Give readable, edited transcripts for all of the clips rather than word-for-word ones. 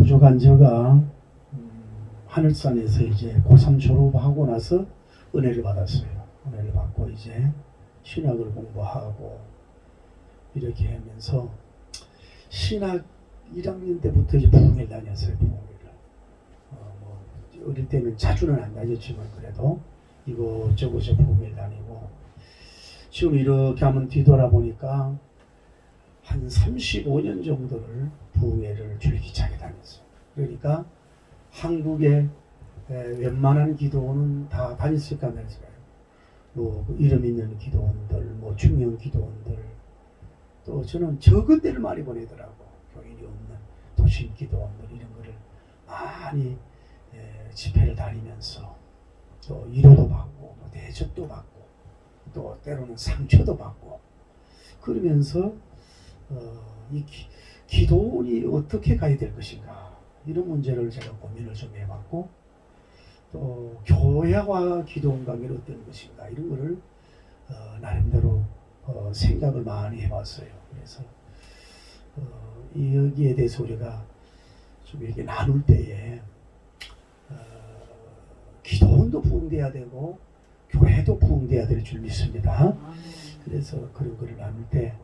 부족한 제가 하늘산에서 이제 고3 졸업하고 나서 은혜를 받았어요. 은혜를 받고 이제 신학을 공부하고 이렇게 하면서 신학 1학년 때부터 이제 부흥회를 다녔어요. 부흥회를. 어릴 때는 자주는 안 다녔지만 그래도 이곳저곳에 부흥회를 다니고 지금 이렇게 한번 뒤돌아보니까 한 35년 정도를 부흥회를 줄기차게 다녔어요. 그러니까 한국의 웬만한 기도원은 다 다녔을까 안 다녔을까요? 뭐 이름 있는 기도원들, 뭐 중형 기도원들, 또 저는 적은 데를 많이 보내더라고. 교인이 없는 도심 기도원들 이런 거를 많이 집회를 다니면서 또 위로도 받고 또 대접도 받고 또 때로는 상처도 받고 그러면서 이 기도원이 어떻게 가야 될 것인가 이런 문제를 제가 고민을 좀 해봤고 또 교회와 기도원 관계는 어떤 것인가 이런 거를 나름대로 생각을 많이 해봤어요. 그래서 여기에 대해서 우리가 좀 이렇게 나눌 때에 기도원도 부흥돼야 되고 교회도 부흥돼야 될 줄 믿습니다. 그래서 그런 거를 나눌 때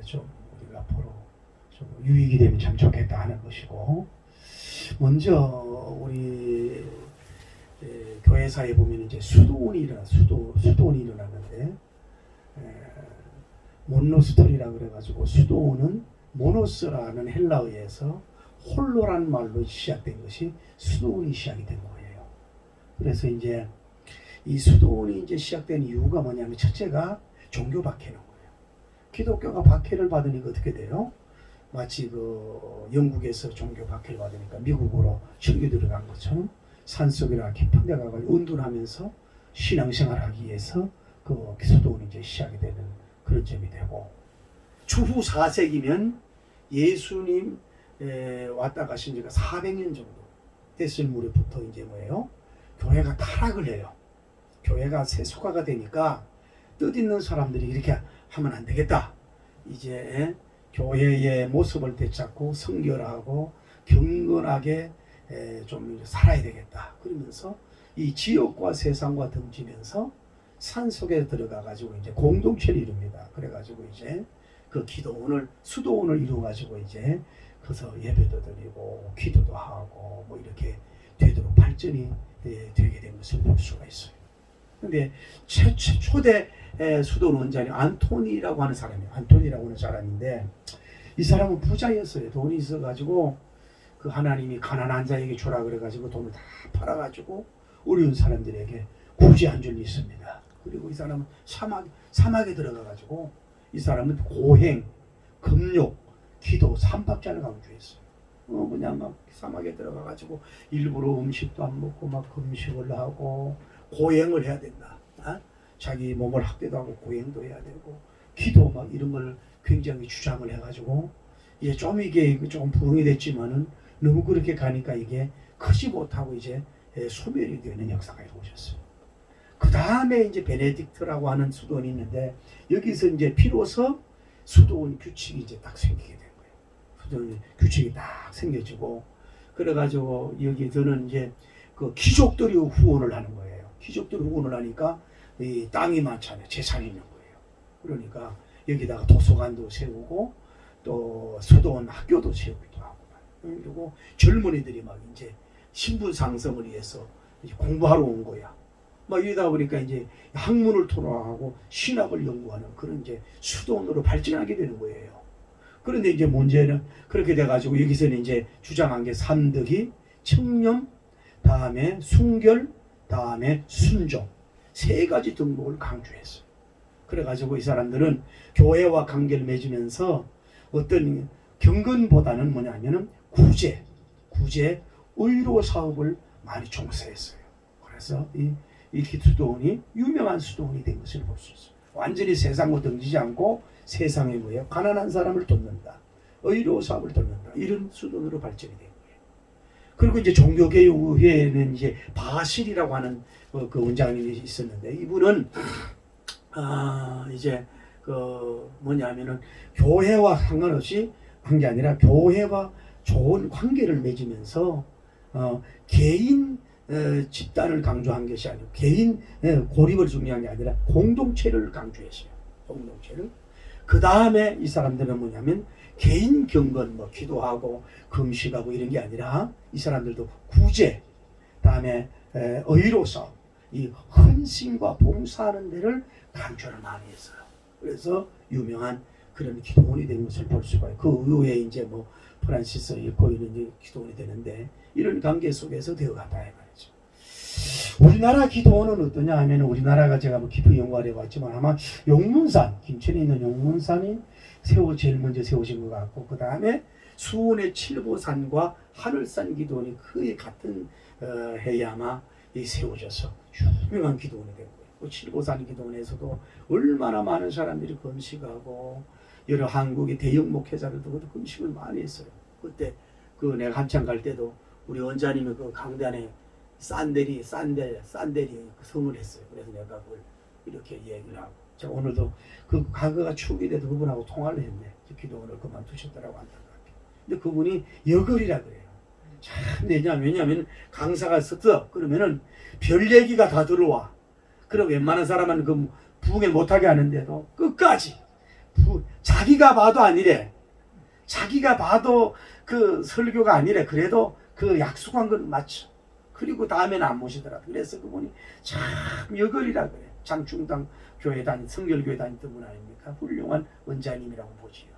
좀 우리가 앞으로 좀 유익이 되면 참 좋겠다 하는 것이고, 먼저 우리 교회사에 보면 이제 수도원이 일어나는데 모노스토리라 그래가지고 수도원은 모노스라는 헬라어에서 홀로란 말로 시작된 것이 수도원이 시작이 된 거예요. 그래서 이제 이 수도원이 이제 시작된 이유가 뭐냐면 첫째가 종교 박해는 거예요. 기독교가 박해를 받으니까 어떻게 돼요? 마치 그 영국에서 종교 박해를 받으니까 미국으로 청교 들어간 것처럼 산속이나 깊은 데 가가지고 은둔하면서 신앙생활하기 위해서 그 수도원이 이제 시작이 되는 그런 점이 되고, 주후 4세기면 예수님 왔다 가신 지가 400년 정도 됐을 무렵부터 이제 뭐예요? 교회가 타락을 해요. 교회가 세속화가 되니까 뜻있는 사람들이 이렇게 하면 안 되겠다. 이제 교회의 모습을 되찾고 성결하고 경건하게 좀 살아야 되겠다. 그러면서 이 지역과 세상과 등지면서 산 속에 들어가 가지고 이제 공동체를 이룹니다. 그래 가지고 이제 그 기도원을 수도원을 이루어 가지고 이제 그래서 예배도 드리고 기도도 하고 뭐 이렇게 되도록 발전이 되게 된 것을 볼 수가 있어요. 근데 초대 수도원 원장이 안토니라고 하는 사람이에요. 안토니라고 하는 사람인데 이 사람은 부자였어요. 돈이 있어가지고 그 하나님이 가난한 자에게 주라 그래가지고 돈을 다 팔아가지고 어려운 사람들에게 구제 한 줄 믿습니다. 그리고 이 사람은 사막에 들어가가지고 이 사람은 고행, 금욕, 기도, 삼박자를 강조했어요. 그냥 막 사막에 들어가가지고 일부러 음식도 안 먹고 막 금식을 하고 고행을 해야 된다. 자기 몸을 학대도 하고 고행도 해야 되고 기도 막 이런 걸 굉장히 주장을 해가지고 이제 좀 이게 좀 부흥이 됐지만은 너무 그렇게 가니까 이게 크지 못하고 이제 소멸이 되는 역사가 이루어졌어요. 그 다음에 이제 베네딕트라고 하는 수도원이 있는데 여기서 이제 비로소 수도원 규칙이 이제 딱 생기게 된 거예요. 수도원 규칙이 딱 생겨지고 그래가지고 여기서는 이제 그 귀족들이 후원을 하는 거예요. 귀족들이 후원을 하니까 이 땅이 많잖아요. 재산이 있는 거예요. 그러니까 여기다가 도서관도 세우고 또 수도원 학교도 세우기도 하고 그리고 젊은이들이 막 이제 신분 상승을 위해서 이제 공부하러 온 거야. 막 이러다 보니까 이제 학문을 토론하고 신학을 연구하는 그런 이제 수도원으로 발전하게 되는 거예요. 그런데 이제 문제는 그렇게 돼가지고 여기서는 이제 주장한 게 삼덕이 청렴, 다음에 순결, 다음에 순종 세 가지 등목을 강조했어요. 그래가지고 이 사람들은 교회와 관계를 맺으면서 어떤 경건보다는 뭐냐면은 구제, 의료 사업을 많이 종사했어요. 그래서 이 수도원이 유명한 수도원이 된 것을 볼 수 있어요. 완전히 세상과 등지지 않고 세상에 뭐예요? 가난한 사람을 돕는다. 의료 사업을 돕는다. 이런 수도원으로 발전이 된 거예요. 그리고 이제 종교개혁 후에는 이제 바실이라고 하는 그 원장님이 있었는데 이분은 이제 그 뭐냐면은 교회와 상관없이 한 게 아니라 교회와 좋은 관계를 맺으면서 개인 집단을 강조한 것이 아니고 개인 고립을 중요한 게 아니라 공동체를 강조했어요. 공동체를. 그 다음에 이 사람들은 뭐냐면 개인 경건 뭐 기도하고 금식하고 이런 게 아니라 이 사람들도 구제, 다음에 의로서 이 헌신과 봉사하는 데를 강조를 많이 했어요. 그래서 유명한 그런 기도원이 된 것을 볼 수가 있고 그 이후에 이제 뭐 프란시스 읽고 이런 기도원이 되는데 이런 관계 속에서 되어갔다 이 말이죠. 우리나라 기도원은 어떠냐 하면 우리나라가 제가 뭐 깊이 연구를 해봤지만 아마 용문산, 김천에 있는 용문산이 제일 먼저 세워진 것 같고 그 다음에 수원의 칠보산과 하늘산 기도원이 거의 같은 해에 아마 세워져서 유명한 기도원이 된 거예요. 그 칠보산 기도원에서도 얼마나 많은 사람들이 금식하고 여러 한국의 대형 목회자들도 금식을 많이 했어요. 그때 그 내가 한참 갈 때도 우리 원장님이 그 강단에 산데리 그 성을 했어요. 그래서 내가 그걸 이렇게 얘기를 하고 제가 오늘도 그 과거가 추억이 돼도 그분하고 통화를 했네. 기도원을 그만두셨더라고 안타깝게. 근데 그분이 여걸이라 그래요. 참 왜냐면 강사가 썼어. 그러면은 별 얘기가 다 들어와. 그럼 웬만한 사람은 그 부흥에 못하게 하는데도 끝까지 자기가 봐도 아니래. 자기가 봐도 그 설교가 아니래. 그래도 그 약속한 건 맞죠. 그리고 다음에는 안 모시더라고. 그래서 그분이 참 여걸이라 그래. 장충당 교회 성결교회 다니던 분 아닙니까? 훌륭한 원장님이라고 보지요.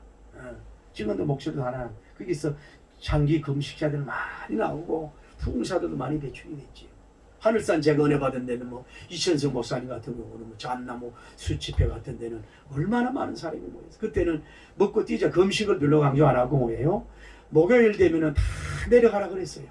지금도 목소리도 하나 거기서 장기 금식자들 많이 나오고 풍사들도 많이 배출이 됐지요. 하늘산 제가 은혜 받은 데는 뭐 이천성 목사님 같은 경우는 뭐 잠나무 수집회 같은 데는 얼마나 많은 사람이 모였어요. 그때는 먹고 뛰자 금식을 별로 강조 안 하고 뭐예요? 목요일 되면은 다 내려가라 그랬어요.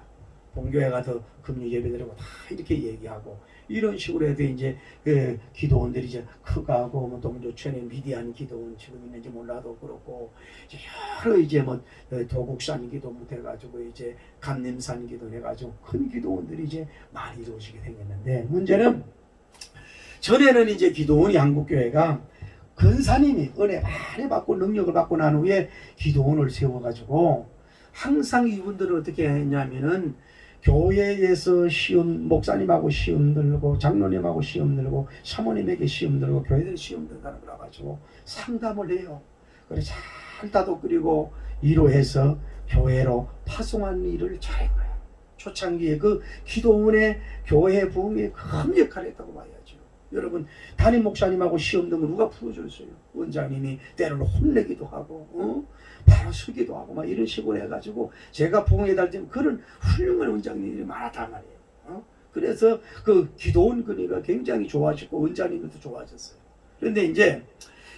본교회 가서 금요 예배드리고 다 이렇게 얘기하고 이런 식으로 해도 이제 그 기도원들이 이제 크가고 뭐 동조천에 미디안 기도원 지금 있는지 몰라도 그렇고 이제 여러 이제 뭐 도국산 기도부터 해가지고 이제 감림산 기도 해가지고 큰 기도원들이 이제 많이 이루어지게 생겼는데 문제는 전에는 이제 기도원이 한국교회가 근사님이 은혜 많이 받고 능력을 받고 난 후에 기도원을 세워가지고 항상 이분들은 어떻게 했냐면은 교회에서 시험 목사님하고 시험 들고 장로님하고 시험 들고 사모님에게 시험 들고 교회들 시험 들다는 걸 가지고 상담을 해요. 그래 잘 다독거리고 위로해서 교회로 파송하는 일을 잘한 거야. 초창기에 그 기도원의 교회 부흥에 큰 역할을 했다고 봐야죠. 여러분 담임 목사님하고 시험 등을 누가 풀어줬어요? 원장님이 때로는 혼내기도 하고 바로 서기도 하고 막 이런 식으로 해가지고 제가 부흥에 달지는 그런 훌륭한 원장님들이 많았단 말이에요. 그래서 그 기도원 근위가 굉장히 좋아지고 원장님들도 좋아졌어요. 그런데 이제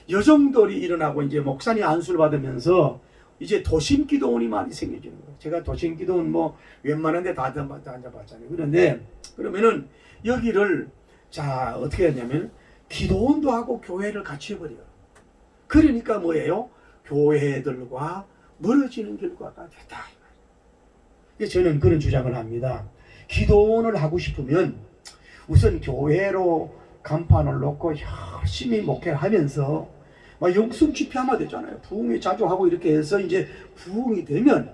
여정돌이 일어나고 이제 목사님 안수를 받으면서 이제 도심 기도원이 많이 생겨지는 거예요. 제가 도심 기도원 뭐 웬만한 데 다 앉아봤잖아요. 그런데 그러면은 여기를 자 어떻게 했냐면 기도원도 하고 교회를 같이 해버려요. 그러니까 뭐예요? 교회들과 멀어지는 결과가 됐다. 저는 그런 주장을 합니다. 기도원을 하고 싶으면 우선 교회로 간판을 놓고 열심히 목회를 하면서 영성 집회하면 되잖아요. 부흥이 자주 하고 이렇게 해서 이제 부흥이 되면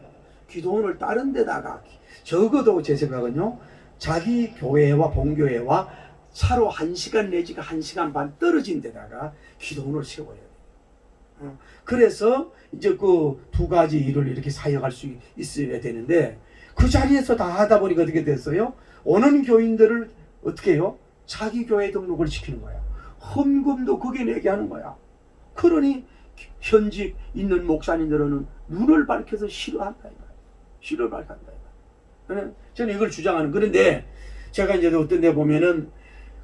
기도원을 다른 데다가 적어도 제 생각은요. 자기 교회와 본교회와 차로 1시간 내지가 1시간 반 떨어진 데다가 기도원을 세워야 돼요. 그래서 이제 그 두 가지 일을 이렇게 사역할 수 있어야 되는데 그 자리에서 다 하다 보니까 어떻게 됐어요? 오는 교인들을 어떻게 해요? 자기 교회 등록을 시키는 거야. 헌금도 거기에 내게 하는 거야. 그러니 현직 있는 목사님들은 눈을 밝혀서 싫어한다. 싫어를 밝힌다. 저는 이걸 주장하는. 그런데 제가 이제 어떤 데 보면은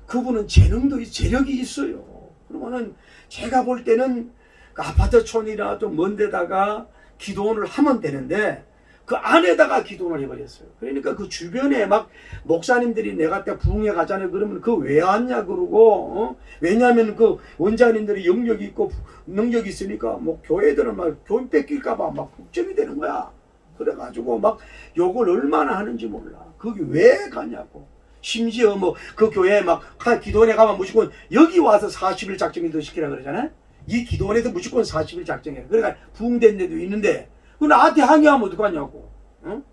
그분은 재력이 있어요. 그러면은 제가 볼 때는 그 아파트촌이나 좀 먼 데다가 기도원을 하면 되는데 그 안에다가 기도원을 해버렸어요. 그러니까 그 주변에 막 목사님들이 내가 때 부흥회 가잖아요. 그러면 그 왜 왔냐 그러고 왜냐하면 그 원장님들이 영역이 있고 능력이 있으니까 뭐 교회들은 막 교인 뺏길까봐 막 걱정이 되는 거야. 그래가지고 막 욕을 얼마나 하는지 몰라. 거기 왜 가냐고. 심지어 뭐 그 교회에 막 기도원에 가면 무조건 여기 와서 40일 작정일도 시키라 그러잖아요. 이 기도원에서 무조건 40일 작정해라. 그러니까 부흥된 데도 있는데 그 나한테 항의하면 어떡하냐고. 응?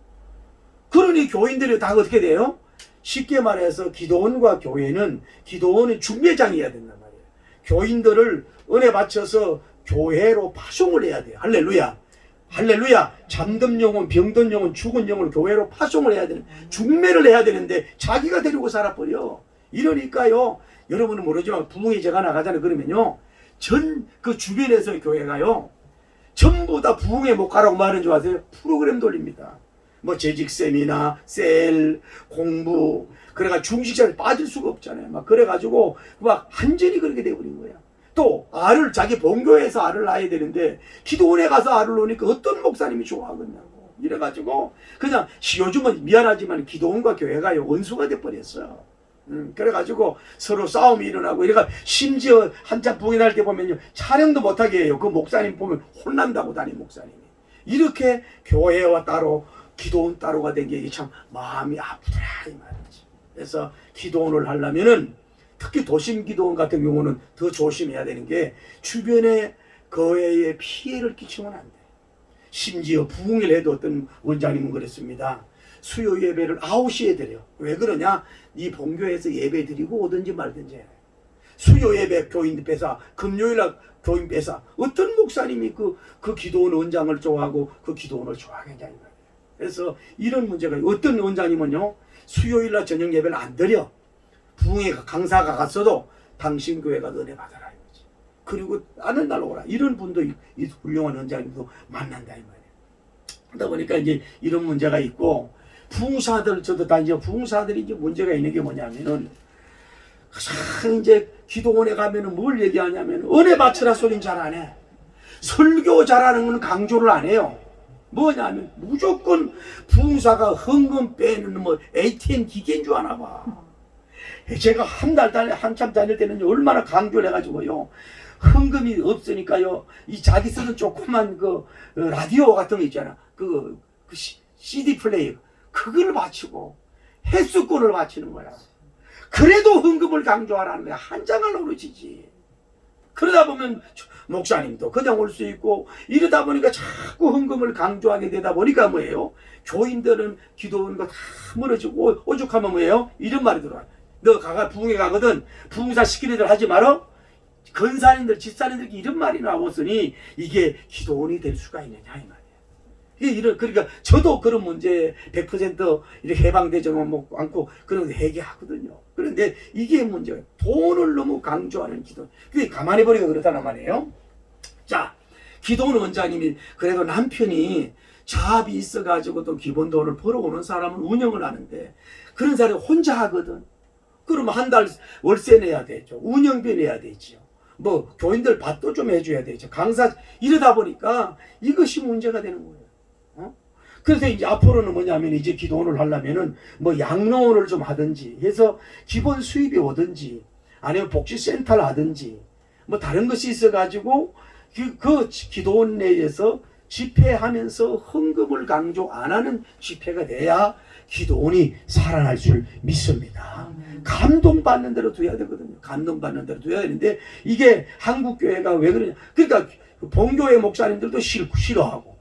그러니 교인들이 다 어떻게 돼요? 쉽게 말해서 기도원과 교회는, 기도원은 중매장이어야 된단 말이에요. 교인들을 은혜 받쳐서 교회로 파송을 해야 돼요. 할렐루야. 할렐루야. 잠든 영혼, 병든 영혼, 죽은 영혼을 교회로 파송을 해야 되는, 중매를 해야 되는데 자기가 데리고 살아버려. 이러니까요, 여러분은 모르지만 부흥회 제가 나가잖아요. 그러면요, 전 그 주변에서 교회가요, 전부 다 부흥회 못 가라고 말하는 줄 아세요? 프로그램 돌립니다. 뭐 재직 세미나, 셀, 공부, 그래가 중식자를 빠질 수가 없잖아요. 막 그래가지고 막 완전히 그렇게 돼버린 거야. 또 알을 자기 본교에서 알을 낳아야 되는데 기도원에 가서 알을 놓으니까 어떤 목사님이 좋아하겠냐고. 이래가지고 그냥 요즘은 미안하지만 기도원과 교회가요 원수가 돼버렸어요. 그래가지고 서로 싸움이 일어나고 이래가 심지어 한참 부흥회 날 때 보면요 촬영도 못하게 해요. 그 목사님 보면 혼난다고 담임 목사님이. 이렇게 교회와 따로 기도원 따로가 된 게 참 마음이 아프더라 이 말이지. 그래서 기도원을 하려면은 특히 도심 기도원 같은 경우는 더 조심해야 되는 게 주변에 교회에 피해를 끼치면 안 돼. 심지어 부흥회를 해도 어떤 원장님은 그랬습니다. 수요 예배를 9시에 드려. 왜 그러냐? 이 본교에서 예배 드리고 오든지 말든지 해. 수요 예배 교인 빼서, 금요일날 교인 빼서 어떤 목사님이 그 기도원 원장을 좋아하고 그 기도원을 좋아하겠냐. 그래서 이런 문제가, 어떤 원장님은요 수요일날 저녁 예배를 안 드려. 부흥회 강사가 갔어도 당신 교회가 은혜 받아라 이거지. 그리고 아는 날 오라. 이런 분도 이 훌륭한 원장님도 만난다 이 말이에요. 그러다 보니까 이제 이런 문제가 있고, 부흥사들 저도 다 이제 부흥사들이 이제 문제가 있는 게 뭐냐면은 참 이제 기도원에 가면은 뭘 얘기하냐면 은혜 받쳐라 소리는 잘 안 해. 설교 잘하는 건 강조를 안 해요. 뭐냐면 무조건 부흥사가 헌금 빼는 뭐 ATM 기계인 줄 아나 봐. 제가 한참 다닐 때는 얼마나 강조를 해가지고요. 헌금이 없으니까요. 이 자기 쓰는 조그만 그 라디오 같은 거 있잖아. 그 CD 플레이어. 그걸 바치고 횟수권을 바치는 거야. 그래도 헌금을 강조하라는 거야. 한 장을 노릇이지. 그러다 보면 목사님도 그냥 올 수 있고, 이러다 보니까 자꾸 헌금을 강조하게 되다 보니까 뭐예요? 교인들은 기도원과 다 멀어지고 오죽하면 뭐예요? 이런 말이 들어와요. 너 부흥회 가거든 부흥사 시키는 애들 하지 말어? 근사님들 집사님들께 이런 말이 나왔으니 이게 기도원이 될 수가 있느냐 이 말이에요. 그러니까 저도 그런 문제 100% 이렇게 해방되지 않고 그런 회개하거든요. 그런데 이게 문제예요. 돈을 너무 강조하는 기도. 근데 가만히 보니까 그렇다는 말이에요. 자, 기도원 원장님이 그래도 남편이 자업이 있어가지고 또 기본 돈을 벌어오는 사람은 운영을 하는데, 그런 사람이 혼자 하거든. 그러면 한 달 월세 내야 되죠. 운영비 내야 되죠. 뭐 교인들 밭도 좀 해줘야 되죠. 강사. 이러다 보니까 이것이 문제가 되는 거예요. 그래서 이제 앞으로는 뭐냐면 이제 기도원을 하려면은 뭐 양로원을 좀 하든지 해서 기본 수입이 오든지, 아니면 복지센터를 하든지 뭐 다른 것이 있어가지고 그 기도원 내에서 집회하면서 헌금을 강조 안 하는 집회가 돼야 기도원이 살아날 줄 믿습니다. 감동받는 대로 둬야 되거든요. 감동받는 대로 둬야 되는데, 이게 한국교회가 왜 그러냐. 그러니까 본교회 목사님들도 싫어하고,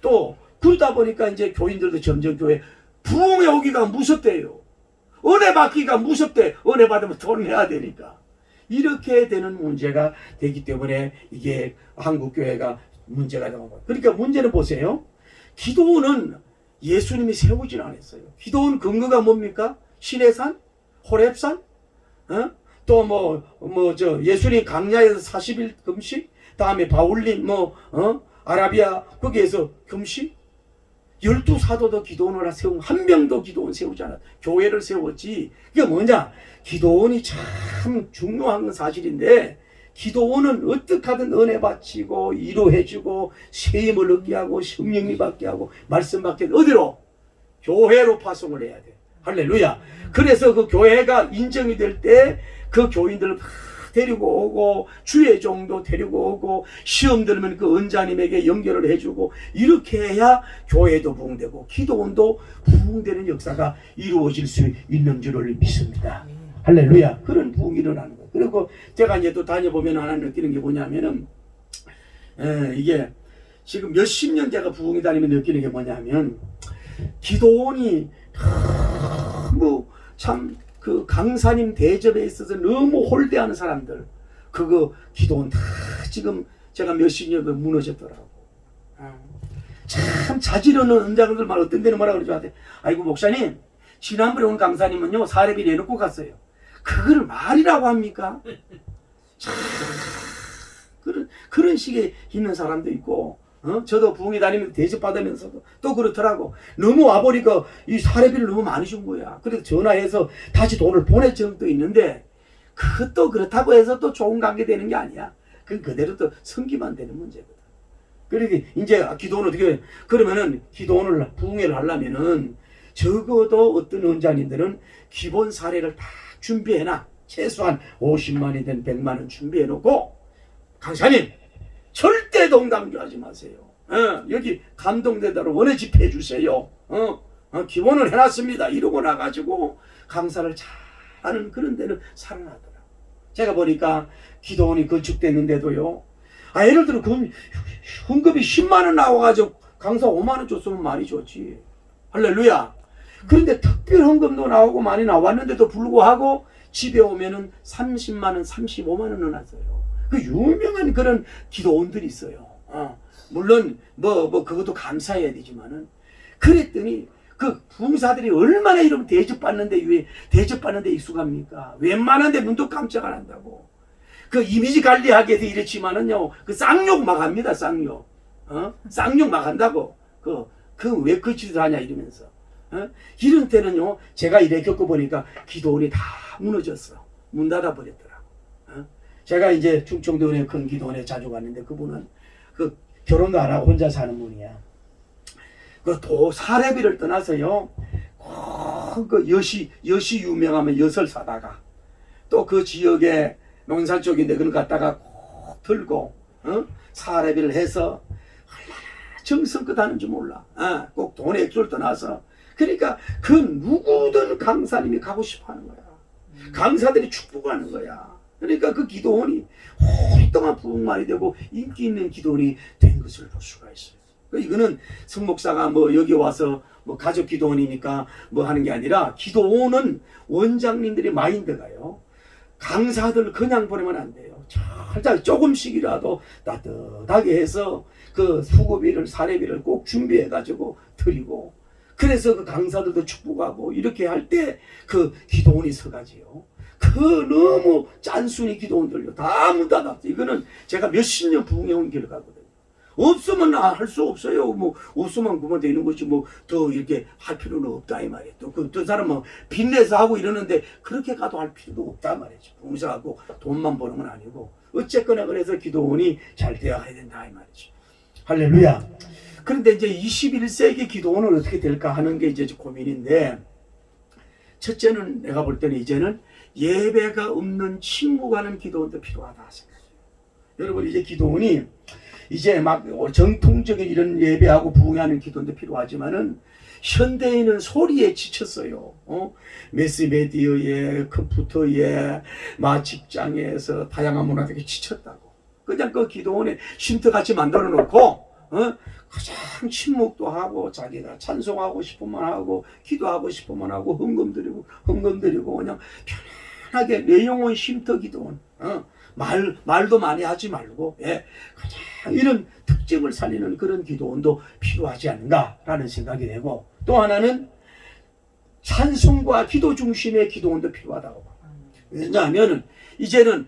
또 그러다 보니까 이제 교인들도 점점 교회 부흥회 오기가 무섭대요. 은혜 받기가 무섭대. 은혜 받으면 돈 내야 되니까. 이렇게 되는 문제가 되기 때문에 이게 한국교회가 문제가 되는 거예요. 그러니까 문제는 보세요. 기도원은 예수님이 세우진 않았어요. 기도원 근거가 뭡니까? 시내산? 호렙산? 또 예수님 강야에서 40일 금식? 다음에 바울림 아라비아 거기에서 금식? 12사도도 기도원을 세우고 한 명도 기도원 세우지 않았. 교회를 세웠지. 그게 뭐냐? 기도원이 참 중요한 건 사실인데, 기도원은 어떻게 하든 은혜 바치고 위로해주고 세임을 얻게 하고 성령이 받게 하고 말씀 받게 하고, 어디로? 교회로 파송을 해야 돼. 할렐루야. 그래서 그 교회가 인정이 될 때 그 교인들을 데리고 오고, 주의 종도 데리고 오고, 시험 들면 그 은자님에게 연결을 해주고, 이렇게 해야 교회도 부흥되고 기도원도 부흥되는 역사가 이루어질 수 있는 줄을 믿습니다. 할렐루야. 그런 부흥이 일어나는 거예요. 그리고 제가 이제 또 다녀보면 하나 느끼는 게 뭐냐면은, 이게 지금 몇십 년 제가 부흥회 다니면 느끼는 게 뭐냐면 기도원이 너무 참 그 강사님 대접에 있어서 너무 홀대하는 사람들 그거 기도원 다 지금 제가 몇십 년 전에 무너졌더라고. 참 자지러는 은장들 말 어떤 데는 뭐라 그러지 않대. 아이고 목사님 지난번에 온 강사님은요 사례비 내놓고 갔어요. 그걸 말이라고 합니까? 참 그런 식의 있는 사람도 있고 저도 부흥회 다니면서 대접받으면서도 또 그렇더라고. 너무 와보니까 이 사례비를 너무 많이 준 거야. 그래서 전화해서 다시 돈을 보낼 적도 있는데 그것도 그렇다고 해서 또 좋은 관계 되는 게 아니야. 그건 그대로 또 섬기만 되는 문제거든. 그러니까 이제 기도원 어떻게 그러면은 기도원을 부흥회를 하려면은 적어도 어떤 원장님들은 기본 사례를 다 준비해놔. 최소한 50만이든 100만원 준비해놓고 강사님 절대 돈 강조하지 마세요. 여기 감동되도록 원회 집회해 주세요. 기본을 해놨습니다. 이러고 나가지고 강사를 잘하는 그런 데는 살아나더라고요. 제가 보니까 기도원이 건축됐는데도요. 예를 들어 헌금이 10만원 나와가지고 강사 5만원 줬으면 많이 줬지. 할렐루야. 그런데 특별 헌금도 나오고 많이 나왔는데도 불구하고 집에 오면은 30만원, 35만원을 놨어요. 그 유명한 그런 기도원들이 있어요. 물론 그것도 감사해야 되지만은 그랬더니 그 부흥사들이 얼마나 이러면 대접받는데 왜 대접받는데 익숙합니까? 웬만한데 눈도 깜짝 안 한다고. 그 이미지 관리하기 위해서 이랬지만은요 그 쌍욕 막 합니다. 쌍욕. 쌍욕 막 한다고. 왜 그 짓을 하냐 이러면서. 이런 때는요 제가 이래 겪어보니까 기도원이 다 무너졌어. 문 닫아버렸더라고. 제가 이제 충청도에 큰 기도원에 자주 갔는데 그분은 그 결혼도 안 하고 혼자 사는 분이야. 그 사례비를 떠나서요 그 엿이 유명하면 엿을 사다가 또 그 지역에 논산 쪽인데 그걸 갖다가 꼭 들고 사례비를 해서 얼마나 정성껏 하는지 몰라. 꼭 돈의 액수를 떠나서 그러니까 그 누구든 강사님이 가고 싶어하는 거야. 강사들이 축복하는 거야. 그러니까 그 기도원이 오랫동안 부흥만이 되고 인기 있는 기도원이 된 것을 볼 수가 있어요. 이거는 성목사가 여기 와서 가족 기도원이니까 하는 게 아니라 기도원은 원장님들의 마인드가요. 강사들 그냥 보내면 안 돼요. 살짝 조금씩이라도 따뜻하게 해서 그 수고비를 사례비를 꼭 준비해 가지고 드리고 그래서 그 강사들도 축복하고 이렇게 할 때 그 기도원이 서가지요. 너무 짠순이 기도원들요 다 문 닫았어. 이거는 제가 몇십 년 부흥해 온 결과거든요. 없으면 할 수 없어요. 없으면 그만 되는 거지 더 이렇게 할 필요는 없다 이 말이에요. 또 사람은 빚내서 하고 이러는데 그렇게 가도 할 필요도 없다 말이죠. 부흥사하고 돈만 버는 건 아니고 어쨌거나 그래서 기도원이 잘 되어야 된다 이 말이죠. 할렐루야. 그런데 이제 21세기 기도원은 어떻게 될까 하는 게 이제 고민인데 첫째는 내가 볼 때는 이제는 예배가 없는 침묵하는 기도원도 필요하다 생각해요. 여러분 이제 기도원이 이제 막 정통적인 이런 예배하고 부흥하는 기도원도 필요하지만은 현대인은 소리에 지쳤어요. 매스미디어에 컴퓨터에 직장에서 다양한 문화들이 지쳤다고. 그냥 그 기도원에 쉼터같이 만들어 놓고 가장 침묵도 하고 자기가 찬송하고 싶으면 하고 기도하고 싶으면 하고 헌금 드리고 그냥 편안하게 내 영혼 쉼터 기도원. 말도 많이 하지 말고 가장 이런 특징을 살리는 그런 기도원도 필요하지 않는가라는 생각이 되고 또 하나는 찬송과 기도 중심의 기도원도 필요하다고 봐요. 왜냐하면 이제는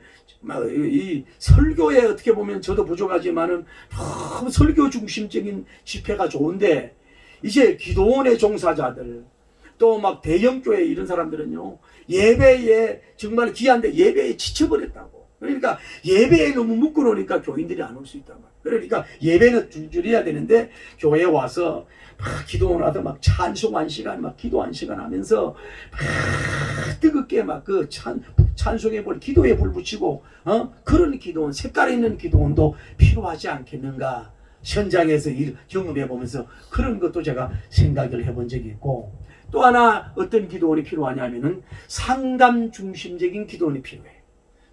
이 설교에 어떻게 보면 저도 부족하지만은 너무 설교 중심적인 집회가 좋은데 이제 기도원의 종사자들 또 대형교회 이런 사람들은요 예배에 정말 귀한데 예배에 지쳐버렸다고. 그러니까 예배에 너무 묶어놓으니까 교인들이 안 올 수 있단 말이에요. 그러니까 예배는 줄줄해야 되는데 교회에 와서 기도원 와서 찬송 한 시간 기도 한 시간 하면서 뜨겁게 그 찬송에 기도에 불 붙이고 그런 기도원 색깔 있는 기도원도 필요하지 않겠는가 현장에서 경험해 보면서 그런 것도 제가 생각을 해본 적이 있고 또 하나 어떤 기도원이 필요하냐면은 상담 중심적인 기도원이 필요해.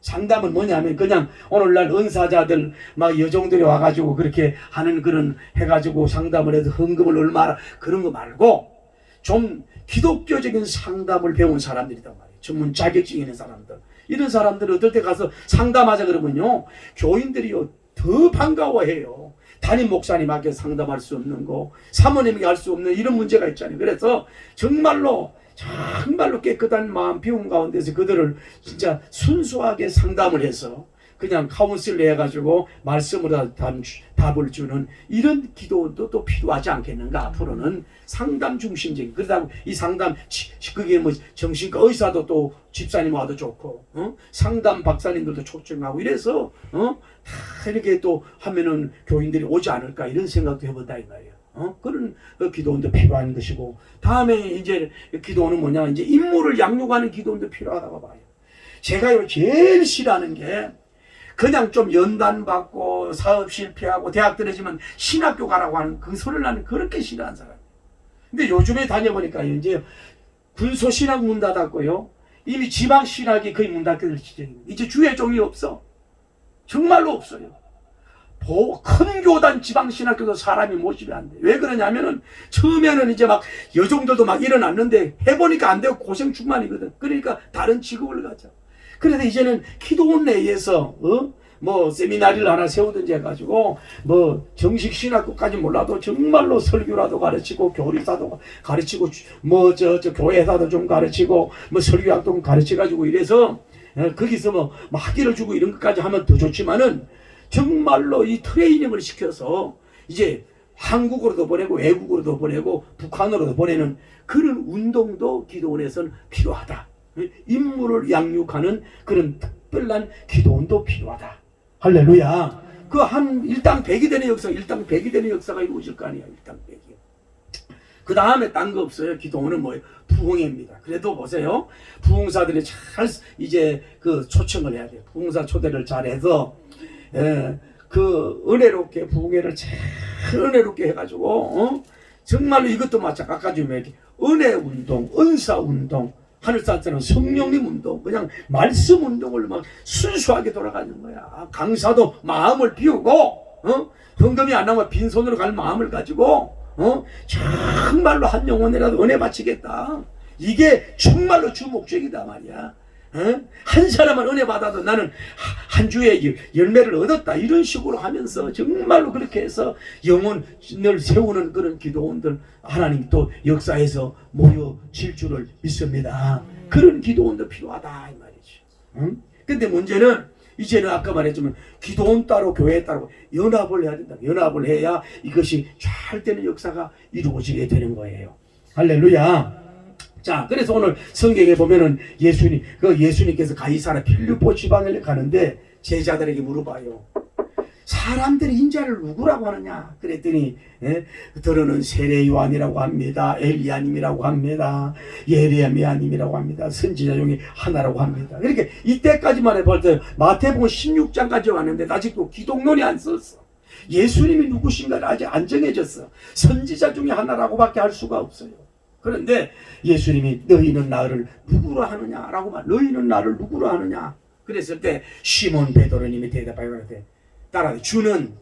상담은 뭐냐면 그냥 오늘날 은사자들 막 여종들이 와가지고 그렇게 하는 그런 해가지고 상담을 해서 헌금을 얼마나 그런 거 말고 좀 기독교적인 상담을 배운 사람들이단 말이에요. 전문 자격증 있는 사람들. 이런 사람들은 어떨 때 가서 상담하자 그러면요, 교인들이요 더 반가워해요. 담임 목사님에게 상담할 수 없는 거, 사모님에게 할 수 없는 이런 문제가 있잖아요. 그래서 정말로 깨끗한 마음 비움 가운데서 그들을 진짜 순수하게 상담을 해서 그냥 카운슬을 해가지고 말씀으로 답을 주는 이런 기도도 또 필요하지 않겠는가. 앞으로는 상담 중심적인, 그러다고 이 상담 그게 뭐 정신과 의사도 또 집사님 와도 좋고 상담 박사님들도 초청하고 이래서 다 이렇게 또 하면은 교인들이 오지 않을까 이런 생각도 해본다 이 말이에요. 그런 기도원도 필요한 것이고, 다음에 이제 기도원은 뭐냐, 이제 인물을 양육하는 기도원도 필요하다고 봐요. 제가요 제일 싫어하는 게 그냥 좀 연단 받고 사업 실패하고 대학 떨어지면 신학교 가라고 하는 그 소리를 나는 그렇게 싫어하는 사람. 근데 요즘에 다녀보니까 이제 군소 신학 문 닫았고요, 이미 지방 신학이 거의 문 닫게 될 지경입니다. 이제 주의 종이 없어. 정말로 없어요. 큰 교단 지방신학교도 사람이 모시면 안 돼. 왜 그러냐면은 처음에는 이제 막 여종들도 막 일어났는데 해보니까 안 되고 고생 충만이거든. 그러니까 다른 직업을 가자. 그래서 이제는 기도원 내에서 뭐 세미나리를 하나 세우든지 해가지고 뭐 정식 신학교까지 몰라도 정말로 설교라도 가르치고 교리사도 가르치고 뭐 저 교회사도 좀 가르치고 뭐 설교학도 좀 가르쳐가지고 이래서 거기서 뭐 학위를 주고 이런 것까지 하면 더 좋지만은 정말로 이 트레이닝을 시켜서 이제 한국으로도 보내고 외국으로도 보내고 북한으로도 보내는 그런 운동도 기도원에서는 필요하다. 인물을 양육하는 그런 특별한 기도원도 필요하다. 할렐루야. 그 한 일당 100이 되는 역사, 일당 100이 되는 역사가 이루어질 거 아니야. 일당 100이. 그 다음에 딴 거 없어요. 기도원은 뭐예요? 부흥회입니다. 그래도 보세요. 부흥사들이 잘 이제 그 초청을 해야 돼요. 부흥사 초대를 잘해서 그 은혜롭게 부흥회를 잘 은혜롭게 해가지고 정말로 이것도 마찬가지. 아까 좀 이렇게 은혜 운동, 은사 운동, 하늘산처럼 성령님 운동, 그냥 말씀 운동을 막 순수하게 돌아가는 거야. 강사도 마음을 비우고 헌금이 안 나오면 빈손으로 갈 마음을 가지고 정말로 한 영혼이라도 은혜 바치겠다. 이게 정말로 주 목적이다 말이야. 한 사람은 은혜 받아도 나는 한 주에 열매를 얻었다. 이런 식으로 하면서 정말로 그렇게 해서 영혼을 세우는 그런 기도원들 하나님 또 역사에서 모여질 줄을 믿습니다. 그런 기도원도 필요하다 이 말이죠. 근데 문제는 이제는 아까 말했지만 기도원 따로 교회 따로 연합을 해야 된다. 연합을 해야 이것이 잘 되는 역사가 이루어지게 되는 거예요. 할렐루야. 자, 그래서 오늘 성경에 보면은 예수님께서 가이사랴 필리포 지방에 가는데 제자들에게 물어봐요. 사람들이 인자를 누구라고 하느냐? 그랬더니 들어는 세례 요한이라고 합니다. 엘리야님이라고 합니다. 예레미야님이라고 합니다. 선지자 중에 하나라고 합니다. 이렇게 이때까지만 해볼 때 마태복음 16장까지 왔는데 아직도 기독론이 안 썼어. 예수님이 누구신가를 아직 안 정해졌어. 선지자 중에 하나라고밖에 할 수가 없어요. 그런데 예수님이 너희는 나를 누구로 하느냐라고 말. 너희는 나를 누구로 하느냐? 그랬을 때 시몬 베드로님이 대답하여 그랬대. 따라 주는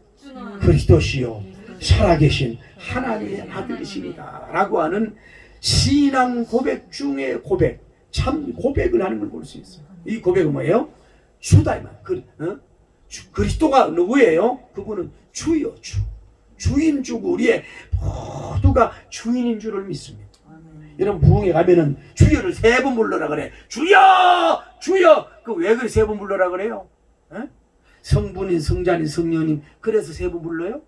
그리스도시요 살아계신 하나님의 아들이십니다 라고 하는 신앙 고백 중에 고백, 참 고백을 하는 걸 볼 수 있어요. 이 고백은 뭐예요? 주다 이 말. 그리스도가 누구예요? 그분은 주요 주. 주인주고 우리의 모두가 주인인 줄을 믿습니다. 여러분 부흥에 가면은 주여를 3번 불러라 그래. 주여! 주여! 그 왜 그래 3번 불러라 그래요? 성부님, 성자님, 성령님 그래서 3번 불러요?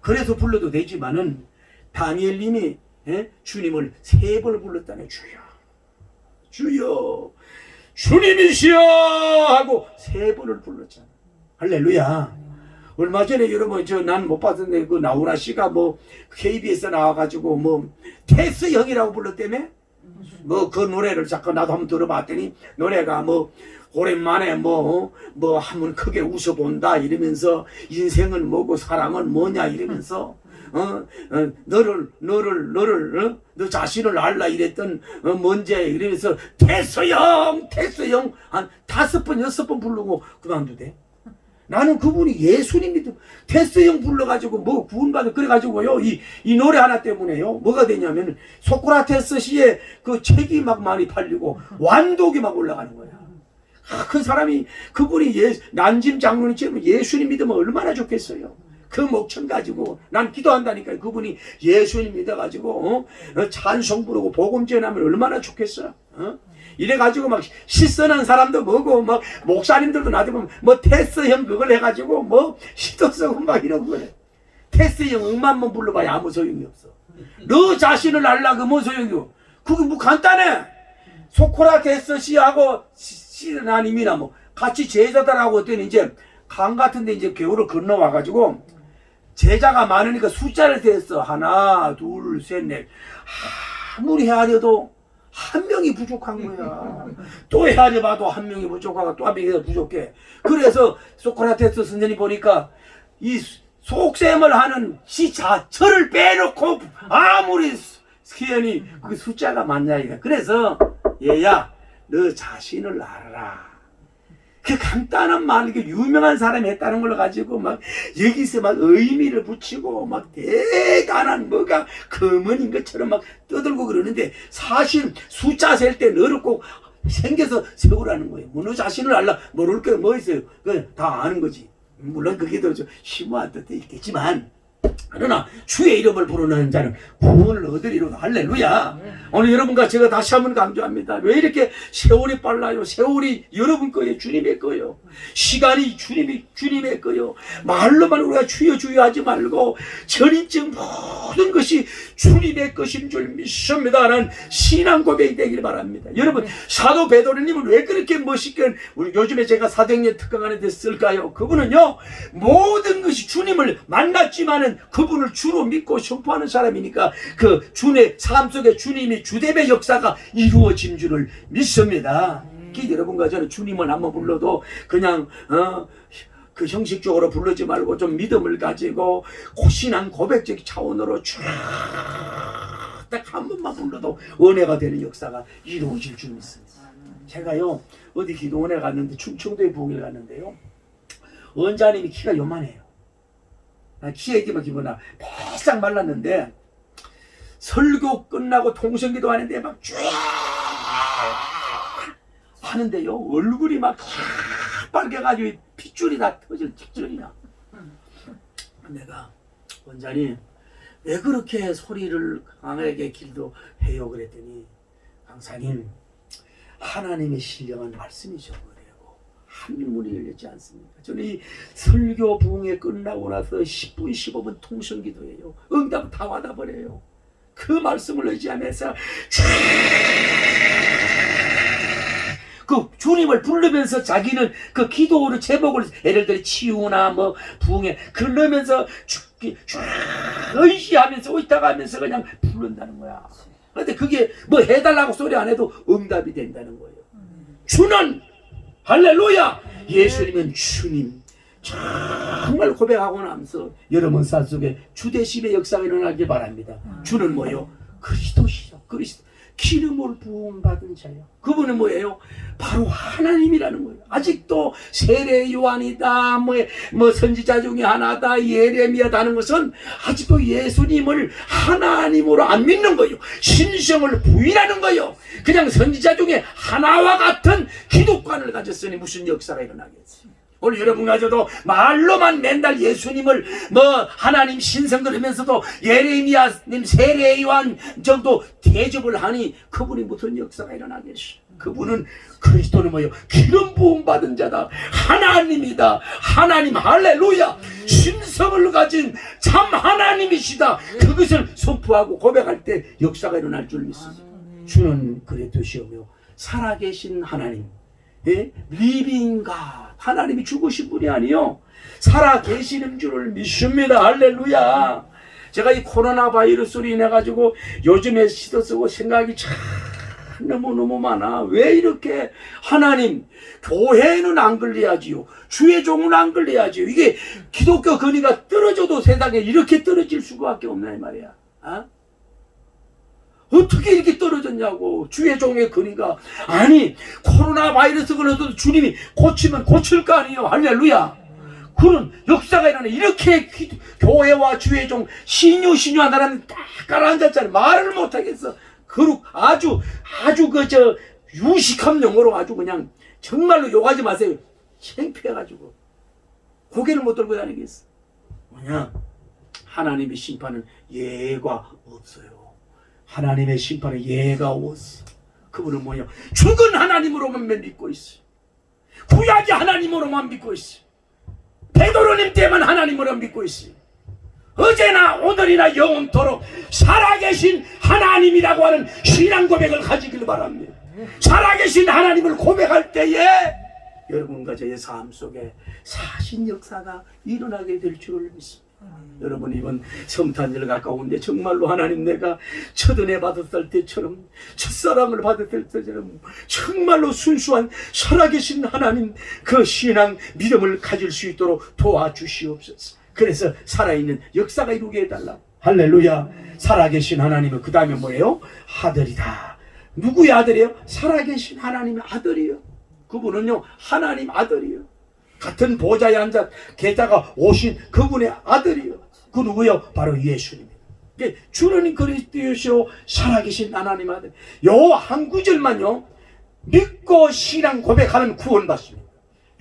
그래서 불러도 되지만은 다니엘님이 주님을 3번을 불렀다네. 주여, 주여, 주님이시여 하고 3번을 불렀잖아. 할렐루야. 얼마 전에 여러분 난 못 봤는데 그 나훈아 씨가 뭐 KBS에 나와가지고 뭐 테스 형이라고 불렀다며? 뭐 그 노래를 잠깐 나도 한번 들어봤더니 노래가 뭐 오랜만에 뭐 한번 크게 웃어본다 이러면서 인생은 뭐고 사랑은 뭐냐 이러면서 너 자신을 알라 이랬던 뭔지 이러면서 됐어요 한 5번 6번 부르고 그만두대. 나는 그분이 예수님이 테스형 불러가지고 뭐 구원받아 그래가지고요 이 노래 하나 때문에요 뭐가 되냐면 소크라테스 시의 그 책이 막 많이 팔리고 완독이 막 올라가는 거야. 그 사람이 그분이 난짐 장로님처럼 예수님 믿으면 얼마나 좋겠어요. 그 목청 가지고 난 기도한다니까. 그분이 예수님 믿어가지고 찬송 부르고 복음 전하면 얼마나 좋겠어. 이래가지고 막 시선한 사람도 뭐고 막 목사님들도 놔두면 뭐 테스형 그걸 해가지고 뭐 시도 쓰고 막 이러고 그래. 테스형 음악만 불러봐야 아무 소용이 없어. 너 자신을 알라 그뭐 소용이요. 그게 뭐 간단해. 소크라테스 씨하고 시나님이나 뭐 같이 제자들하고 어떤 이제 강 같은데 이제 겨울을 건너와가지고 제자가 많으니까 숫자를 셌어. 하나, 둘, 셋, 넷. 아무리 헤아려도 한 명이 부족한 거야. 또 헤아려봐도 한 명이 부족하고 또 한 명이 부족해. 그래서 소크라테스 선생님 보니까 이 속셈을 하는 시 자체를 빼놓고 아무리 스키연이 그 숫자가 맞냐 이거. 그래서 얘야 너 자신을 알아라. 그 간단한 말, 이게 유명한 사람이 했다는 걸 가지고 막 여기서 막 의미를 붙이고 막 대단한 뭐가 금은인 것처럼 막 떠들고 그러는데 사실 숫자 셀 때 너를 꼭 생겨서 세우라는 거예요. 뭐 너 자신을 알라 모를 게 뭐 있어요. 그건 다 아는 거지. 물론 그게 더 심오한 뜻도 있겠지만 그러나 주의 이름을 부르는 자는 구원을 얻으리로다. 할렐루야. 오늘 여러분과 제가 다시 한번 강조합니다. 왜 이렇게 세월이 빨라요? 세월이 여러분 거예요. 주님의 거예요. 시간이 주님의 거예요. 말로만 우리가 주여 주여 하지 말고 전인증 모든 것이 주님의 것인 줄 믿습니다. 라는 신앙 고백이 되길 바랍니다. 여러분 사도 베드로님은 왜 그렇게 멋있게 우리 요즘에 제가 사도행전 특강하는 데 쓸까요? 그분은요 모든 것이 주님을 만났지만은 그분을 주로 믿고 선포하는 사람이니까 그 주의 삶 속에 주님이 주됨의 역사가 이루어진 줄을 믿습니다. 여러분과 저는 주님을 한번 불러도 그냥 그 형식적으로 부르지 말고 좀 믿음을 가지고 신앙 고백적 차원으로 쫙 딱 한 번만 불러도 은혜가 되는 역사가 이루어질 줄 믿습니다. 제가요 어디 기도원에 갔는데 충청도에 부흥에 갔는데요 원자님이 키가 요만해요. 키 얘기만 기분나 바싹 말랐는데 설교 끝나고 통성기도 하는데 막 쫙 하는데요 얼굴이 막 빨개가지고 핏줄이 다 터질 직전이야. 내가 원장님 왜 그렇게 소리를 강하게 기도해요 그랬더니 강사님 하나님의 신령한 말씀이죠. 한문이 열렸지 않습니까? 저는 이 설교 부흥회 끝나고 나서 10분 15분 통성기도예요. 응답 다 받아버려요. 그 말씀을 의지하면서 그 주님을 부르면서 자기는 그 기도를 제목을 예를 들어 치유나 뭐 부흥회 그러면서 의지하면서 있다가 하면서 그냥 부른다는 거야. 그런데 그게 뭐 해달라고 소리 안 해도 응답이 된다는 거예요. 주는 할렐루야! 예수님은 주님. 정말 고백하고 나면서 여러분 삶 속에 주대심의 역사가 일어나길 바랍니다. 주는 뭐요? 그리스도시죠. 그리스도. 기름을 부음받은 자요. 그분은 뭐예요? 바로 하나님이라는 거예요. 아직도 세례 요한이다, 뭐 선지자 중에 하나다, 예레미야다 하는 것은 아직도 예수님을 하나님으로 안 믿는 거예요. 신성을 부인하는 거예요. 그냥 선지자 중에 하나와 같은 기독관을 가졌으니 무슨 역사가 일어나겠어요. 오늘 여러분 가져도 말로만 맨날 예수님을 뭐 하나님 신성 그러면서도 예레미야님 세례 요한 정도 대접을 하니 그분이 무슨 역사가 일어나겠어. 그분은 그리스도는 뭐예요? 기름 부음 받은 자다. 하나님이다. 하나님 할렐루야. 신성을 가진 참 하나님이시다. 그것을 선포하고 고백할 때 역사가 일어날 줄 믿습니다. 주는 그래 두시오며 살아계신 하나님. 예? 리빙가 하나님이 죽으신 분이 아니요 살아 계시는 줄을 믿습니다. 할렐루야. 제가 이 코로나 바이러스로 인해 가지고 요즘에 시도 쓰고 생각이 참 너무너무 많아. 왜 이렇게 하나님 교회는 안 걸려야지요. 주의 종은 안 걸려야지요. 이게 기독교 근위가 떨어져도 세상에 이렇게 떨어질 수밖에 없나 이 말이야. 어떻게 이렇게 떨어졌냐고. 주의 종의 근위가. 아니 코로나 바이러스 걸려도 주님이 고치면 고칠 거 아니에요. 할렐루야. 그런 역사가 일어나. 이렇게 교회와 주의 종 신유한 사람이 딱 가라앉았잖아요. 말을 못하겠어. 그룹 아주 유식한 용어로 아주 그냥 정말로 욕하지 마세요. 창피해가지고 고개를 못 들고 다니겠어. 뭐냐? 하나님의 심판은 예가 없어요. 하나님의 심판은 예가 없어. 그분은 뭐냐? 죽은 하나님으로만 믿고 있어요. 구약의 하나님으로만 믿고 있어요. 베드로님 때만 하나님으로 믿고 있어요. 어제나 오늘이나 영원토록 살아계신 하나님이라고 하는 신앙 고백을 가지길 바랍니다. 살아계신 하나님을 고백할 때에 여러분과 저의 삶 속에 사신 역사가 일어나게 될 줄을 믿습니다. 여러분 이번 성탄절 가까운데 정말로 하나님 내가 첫은혜 받았을 때처럼 첫사랑을 받았을 때처럼 정말로 순수한 살아계신 하나님 그 신앙 믿음을 가질 수 있도록 도와주시옵소서. 그래서 살아있는 역사가 이루게 해달라. 할렐루야. 살아계신 하나님은 그 다음에 뭐예요? 아들이다. 누구의 아들이에요? 살아계신 하나님의 아들이에요. 그분은요 하나님 아들이에요. 같은 보좌에 앉아 계좌가 오신 그분의 아들이요. 그 누구요? 바로 예수님입니다. 주는 그리스도시요 살아계신 하나님 아들. 요 한 구절만요 믿고 신앙 고백하면 구원받습니다.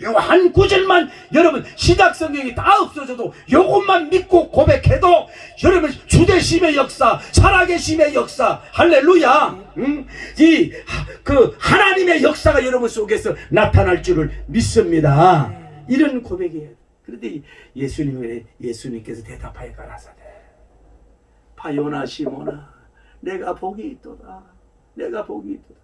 요 한 구절만 여러분 신약 성경이 다 없어져도 요것만 믿고 고백해도 여러분 주되심의 역사, 살아계심의 역사, 할렐루야. 그 하나님의 역사가 여러분 속에서 나타날 줄을 믿습니다. 이런 고백이에요. 그런데 예수님께서 대답하여 가라사대 바요나 시모나 내가 복이 있도다. 내가 복이 있도다.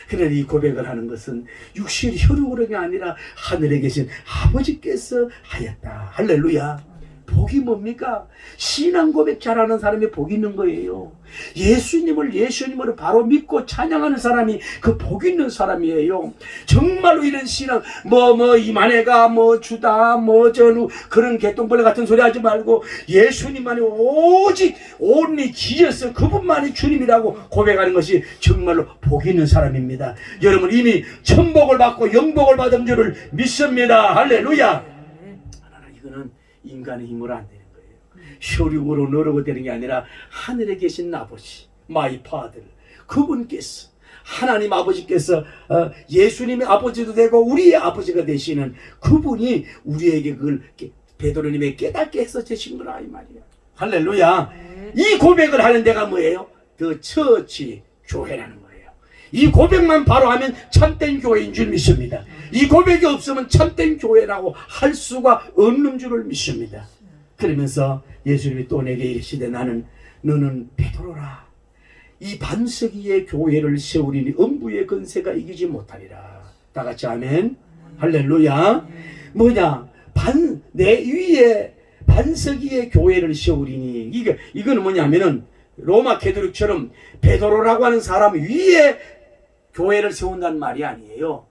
그런데 이 고백을 하는 것은 육신 혈육으로가 아니라 하늘에 계신 아버지께서 하였다. 할렐루야. 복이 뭡니까? 신앙 고백 잘하는 사람이 복이 있는 거예요. 예수님으로 바로 믿고 찬양하는 사람이 그 복 있는 사람이에요. 정말로 이런 신앙 이만해가 주다 전후 그런 개똥벌레 같은 소리 하지 말고 예수님만이 오직 온리 지어서 그분만이 주님이라고 고백하는 것이 정말로 복 있는 사람입니다. 여러분 이미 천복을 받고 영복을 받은 줄을 믿습니다. 할렐루야. 이거는 인간의 힘으로 안 되는 거예요. 혈육으로 노력을 되는 게 아니라 하늘에 계신 아버지, 마이 파들, 그분께서 하나님 아버지께서 예수님의 아버지도 되고 우리의 아버지가 되시는 그분이 우리에게 그걸 베드로님의 깨닫게 해서 주신 거라 이 말이야. 할렐루야. 이 고백을 하는 데가 뭐예요? 그 처치 교회라는 거예요. 이 고백만 바로 하면 참된 교회인 줄 믿습니다. 이 고백이 없으면 참된 교회라고 할 수가 없는 줄을 믿습니다. 그러면서 예수님이 또 내게 이르시되 너는 베드로라. 이 반석 위에 교회를 세우리니 음부의 건세가 이기지 못하리라. 다 같이 아멘. 할렐루야. 뭐냐? 내 위에 반석 위에 교회를 세우리니 이거는 뭐냐면은 로마 캐토릭처럼 베드로라고 하는 사람 위에 교회를 세운다는 말이 아니에요.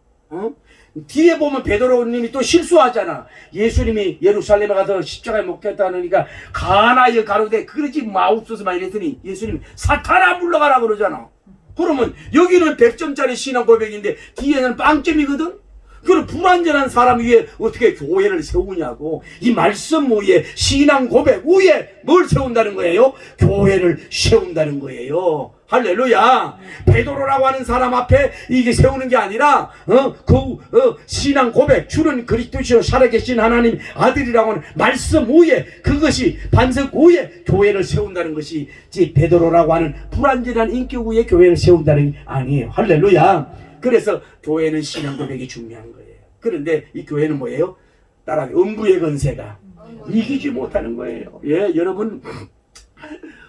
뒤에 보면 베드로님이 또 실수하잖아. 예수님이 예루살렘에 가서 십자가에 못 겠다니까 가나여 가로되 그러지 마옵소서만 이랬더니 예수님이 사탄아 물러가라 그러잖아. 그러면 여기는 100점짜리 신앙 고백인데 뒤에는 빵점이거든. 그런 불완전한 사람 위에 어떻게 교회를 세우냐고. 이 말씀 위에 신앙 고백 위에 뭘 세운다는 거예요? 교회를 세운다는 거예요. 할렐루야. 베드로라고 하는 사람 앞에 이게 세우는 게 아니라 신앙 고백 주는 그리스도시요 살아계신 하나님 아들이라고 하는 말씀 위에 그것이 반석 위에 교회를 세운다는 것이 베드로라고 하는 불완전한 인격 위에 교회를 세운다는 게 아니에요. 할렐루야. 그래서 교회는 신앙 고백이 중요한 거예요. 그런데 이 교회는 뭐예요? 따라 음부의 건세가 이기지 못하는 거예요. 예, 여러분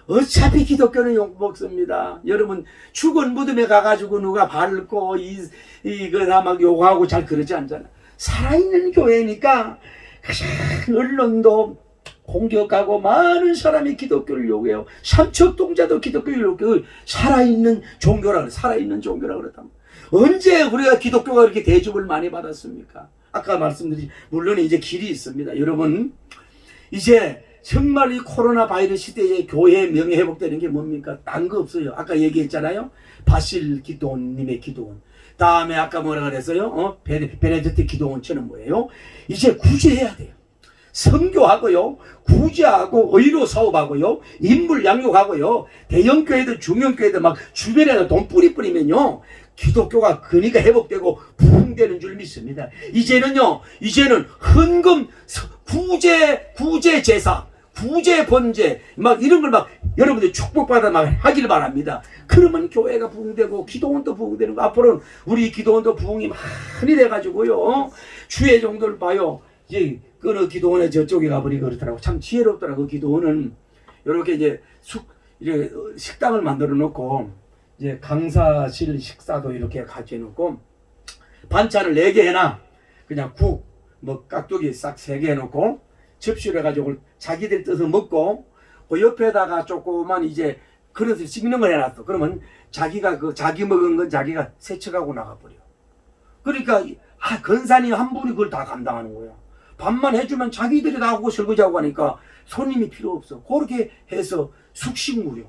어차피 기독교는 욕먹습니다. 여러분 죽은 무덤에 가가지고 누가 밟고 이거 막 욕하고 잘 그러지 않잖아. 살아있는 교회니까 언론도 공격하고 많은 사람이 기독교를 요구해요. 삼척동자도 기독교를 요구해요. 살아있는 종교라 그래. 살아있는 종교라 그랬다. 언제 우리가 기독교가 그렇게 대접을 많이 받았습니까? 아까 말씀드린 물론 이제 길이 있습니다. 여러분 이제 정말 이 코로나 바이러스 시대에 교회의 명예 회복되는 게 뭡니까? 딴 거 없어요. 아까 얘기했잖아요. 바실 기도원님의 기도원. 다음에 아까 뭐라 그랬어요? 베네딕트 기도원처럼 뭐예요? 이제 구제해야 돼요. 선교하고요, 구제하고 의료 사업하고요, 인물 양육하고요, 대형교회들 중형교회들 막 주변에다 돈 뿌리면요 기독교가 그니까 회복되고 부흥되는 줄 믿습니다. 이제는 헌금 구제 제사, 구제 번제 막 이런 걸 막 여러분들 축복받아 막 하길 바랍니다. 그러면 교회가 부흥되고 기도원도 부흥되는 거. 앞으로는 우리 기도원도 부흥이 많이 돼가지고요, 주의 종들 봐요. 이제 그 기도원에 저쪽에 가버리고 그렇더라고. 참 지혜롭더라고. 그 기도원은 이렇게 이제 이제 식당을 만들어 놓고 이제 강사실 식사도 이렇게 같이 해놓고 반찬을 4개 해놔. 그냥 국, 뭐 깍두기 싹 3개 해놓고 접시를 해가지고 자기들 떠서 먹고 그 옆에다가 조그만 이제 그릇을 씻는 걸 해놨어. 그러면 자기가 자기 먹은 건 자기가 세척하고 나가버려. 그러니까 건사님 한 분이 그걸 다 감당하는 거야. 밥만 해주면 자기들이 다 하고 설거지하고 하니까 손님이 필요 없어. 그렇게 해서 숙식무료야.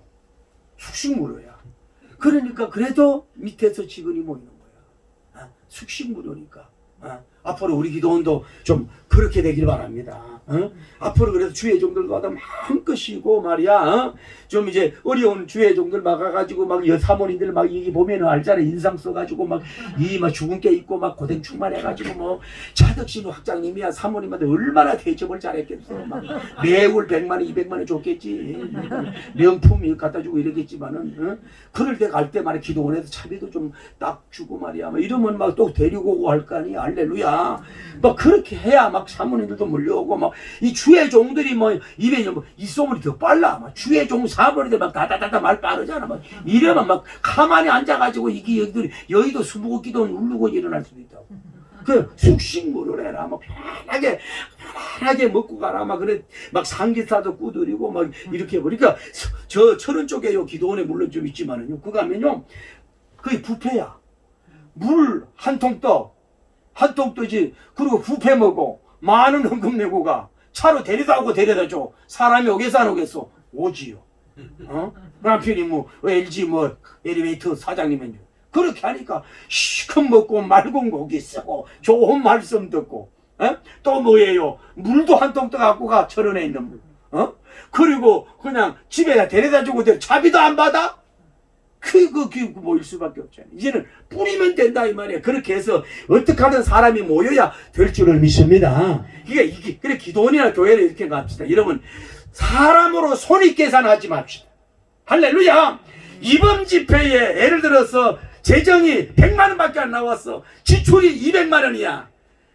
그러니까 그래도 밑에서 직원이 모이는 거야. 숙식무료니까. 앞으로 우리 기도원도 좀 그렇게 되길 바랍니다. 앞으로 그래서 주의 종들과 마음껏 쉬고 말이야. 좀 이제 어려운 주의 종들 막아가지고 막 사모님들 막 여기 보면은 알잖아. 인상 써가지고 막 죽은 게 있고 막 고생 충만해가지고 뭐 차덕신 학장님이야 사모님한테 얼마나 대접을 잘했겠어. 막 매월 100만 원 200만 원 줬겠지. 명품 갖다 주고 이러겠지만은 그럴 때 갈 때 말이야 기도원에서 차비도 좀 딱 주고 말이야. 막 이러면 막 또 데리고 오고 할 거 아니야. 할렐루야. 막 그렇게 해야 막 사모님들도 몰려오고 막 이 주의 종들이 뭐 입에 이 소문이 더 빨라. 막 주의 종 사모님들 막 다다다다 말 빠르잖아. 막 이러면 막 가만히 앉아가지고 이게 여의도 수목원 기도원 울르고 일어날 수도 있다고. 그 숙식무료를 해라. 막 편하게 먹고 가라. 막 그래 막 상기사도 꾸드리고 막 이렇게 그러니까 저 철원 쪽에 요 기도원에 물론 좀 있지만은요. 그거 하면요 거의 뷔페야. 물 한 통 떠지. 그리고 뷔페 먹고 많은 헌금 내고 가. 차로 데려다 오고 데려다 줘. 사람이 오겠어 안 오겠어? 오지요. 남편이 뭐 LG 뭐 엘리베이터 사장님은 그렇게 하니까 시컷 먹고 맑은 고기 쓰고 좋은 말씀 듣고 또 뭐예요? 물도 한 통 떠갖고 가. 철원에 있는 물. 그리고 그냥 집에 데려다 주고 자비도 안 받아? 모일 수밖에 없잖아요. 이제는 뿌리면 된다 이 말이야. 그렇게 해서 어떻게 하든 사람이 모여야 될 줄을 믿습니다. 그래 기도원이나 교회를 이렇게 갑시다. 여러분 사람으로 손익 계산하지 맙시다. 할렐루야. 이번 집회에 예를 들어서 재정이 100만 원밖에 안 나왔어. 지출이 200만 원이야.